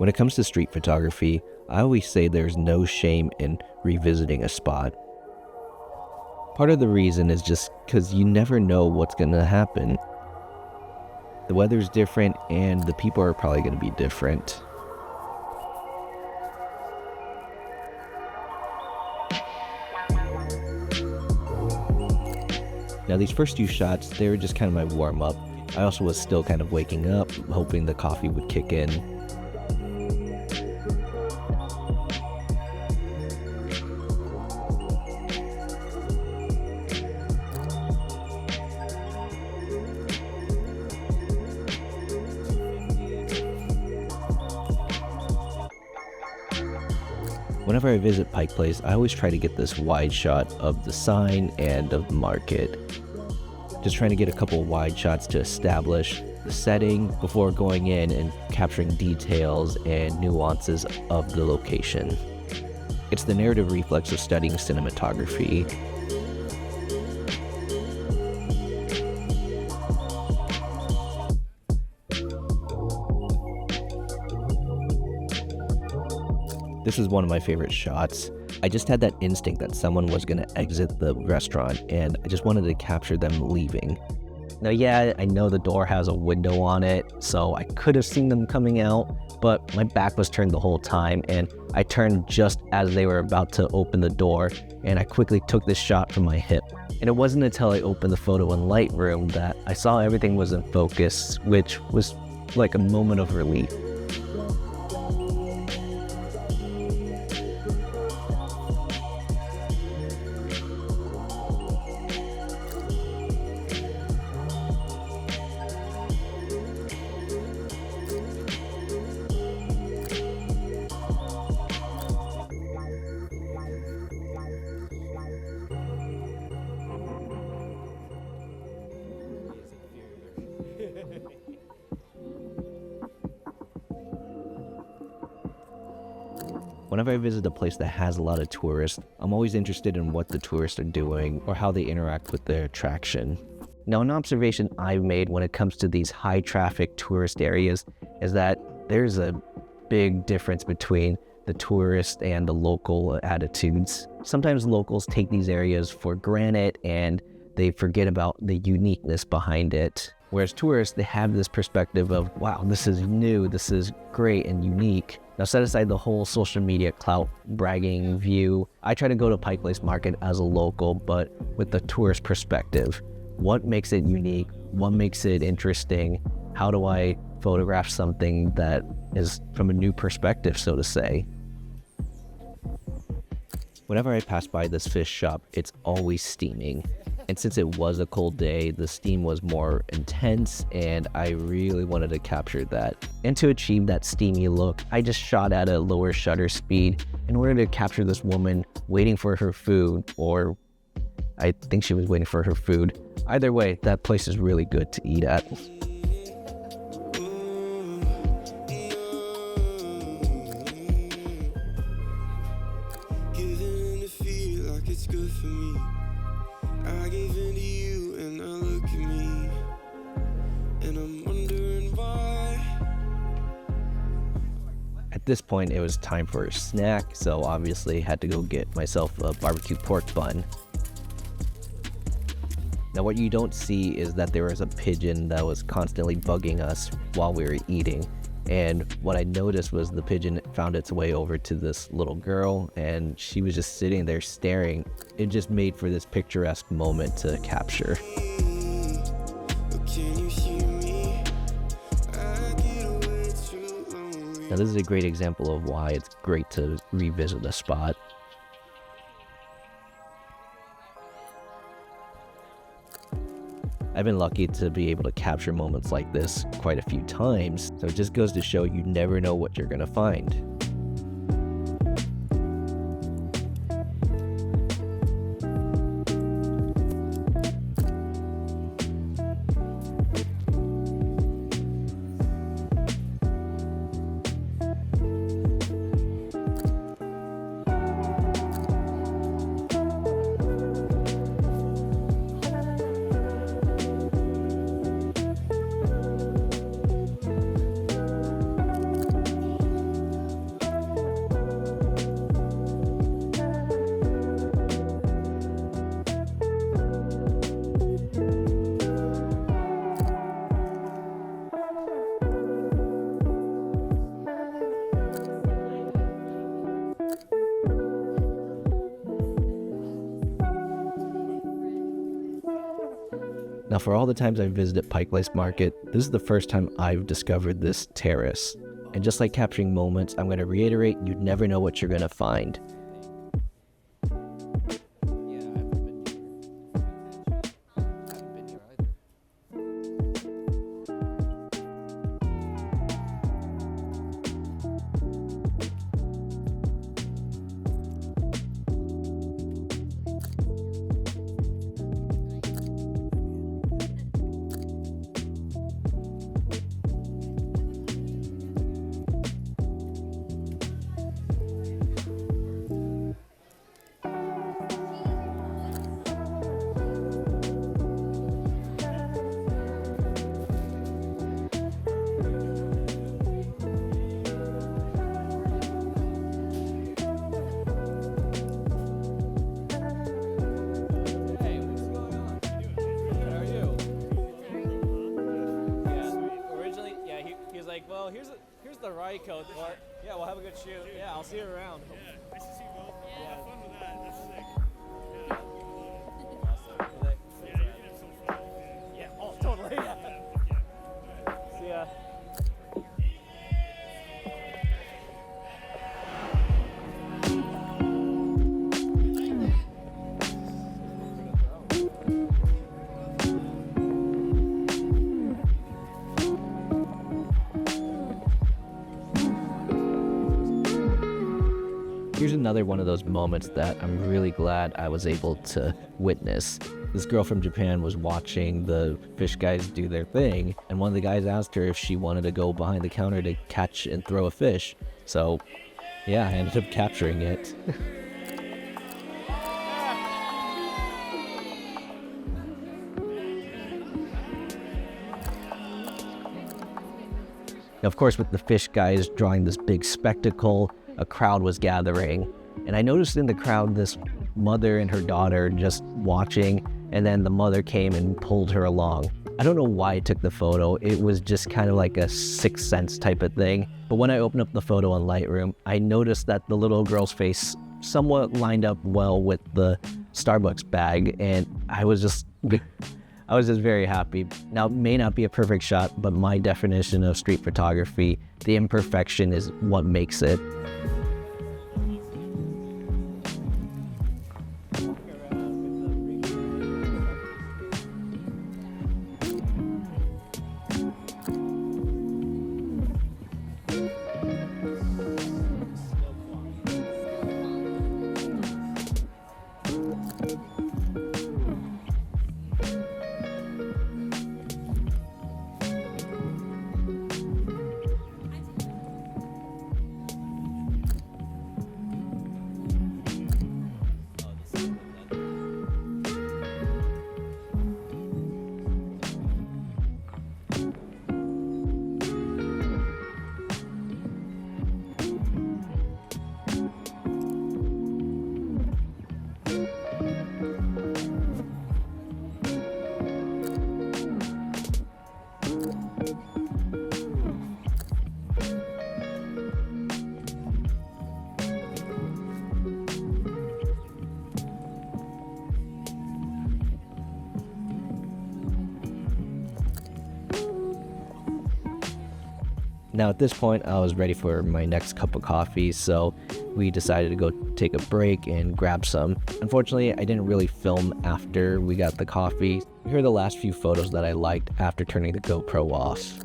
When it comes to street photography, I always say there's no shame in revisiting a spot. Part of the reason is just because you never know what's going to happen. The weather's different and the people are probably going to be different. Now these first few shots, they were just kind of my warm-up. I also was still kind of waking up, hoping the coffee would kick in. Whenever I visit Pike Place, I always try to get this wide shot of the sign and of the market. Just trying to get a couple wide shots to establish the setting before going in and capturing details and nuances of the location. It's the narrative reflex of studying cinematography. This is one of my favorite shots. I just had that instinct that someone was going to exit the restaurant, and I just wanted to capture them leaving. Now, yeah, I know the door has a window on it, so I could have seen them coming out, but my back was turned the whole time, and I turned just as they were about to open the door, and I quickly took this shot from my hip. And it wasn't until I opened the photo in Lightroom that I saw everything was in focus, which was like a moment of relief. Whenever I visit a place that has a lot of tourists, I'm always interested in what the tourists are doing or how they interact with their attraction. Now, an observation I've made when it comes to these high traffic tourist areas is that there's a big difference between the tourist and the local attitudes. Sometimes locals take these areas for granted and they forget about the uniqueness behind it. Whereas tourists, they have this perspective of, wow, this is new, this is great and unique. Now, set aside the whole social media clout bragging view. I try to go to Pike Place Market as a local, but with the tourist perspective. What makes it unique? What makes it interesting? How do I photograph something that is from a new perspective, so to say? Whenever I pass by this fish shop, it's always steaming. And since it was a cold day, the steam was more intense and I really wanted to capture that. And to achieve that steamy look, I just shot at a lower shutter speed in order to capture this woman waiting for her food, or I think she was waiting for her food. Either way, that place is really good to eat at. At this point, it was time for a snack, so obviously had to go get myself a barbecue pork bun. Now, what you don't see is that there was a pigeon that was constantly bugging us while we were eating. And what I noticed was the pigeon found its way over to this little girl, and she was just sitting there staring. It just made for this picturesque moment to capture. Now, this is a great example of why it's great to revisit a spot. I've been lucky to be able to capture moments like this quite a few times, so it just goes to show you never know what you're going to find. Now, for all the times I've visited Pike Place Market, this is the first time I've discovered this terrace. And just like capturing moments, I'm going to reiterate, you never know what you're going to find. Well, here's the ride code. Well, yeah, we'll have a good shoot. Yeah, I'll see you around. Yeah, nice to see you both. Yeah, have fun with that. That's sick. Awesome. Yeah, you can have some fun. Yeah, oh, totally. Yeah. See ya. Here's another one of those moments that I'm really glad I was able to witness. This girl from Japan was watching the fish guys do their thing, and one of the guys asked her if she wanted to go behind the counter to catch and throw a fish. So, yeah, I ended up capturing it. Of course, with the fish guys drawing this big spectacle, a crowd was gathering. And I noticed in the crowd this mother and her daughter just watching, and then the mother came and pulled her along. I don't know why I took the photo. It was just kind of like a sixth sense type of thing. But when I opened up the photo on Lightroom, I noticed that the little girl's face somewhat lined up well with the Starbucks bag, and I was just very happy. Now, it may not be a perfect shot, but my definition of street photography, the imperfection is what makes it. Now at this point, I was ready for my next cup of coffee, so we decided to go take a break and grab some. Unfortunately, I didn't really film after we got the coffee. Here are the last few photos that I liked after turning the GoPro off.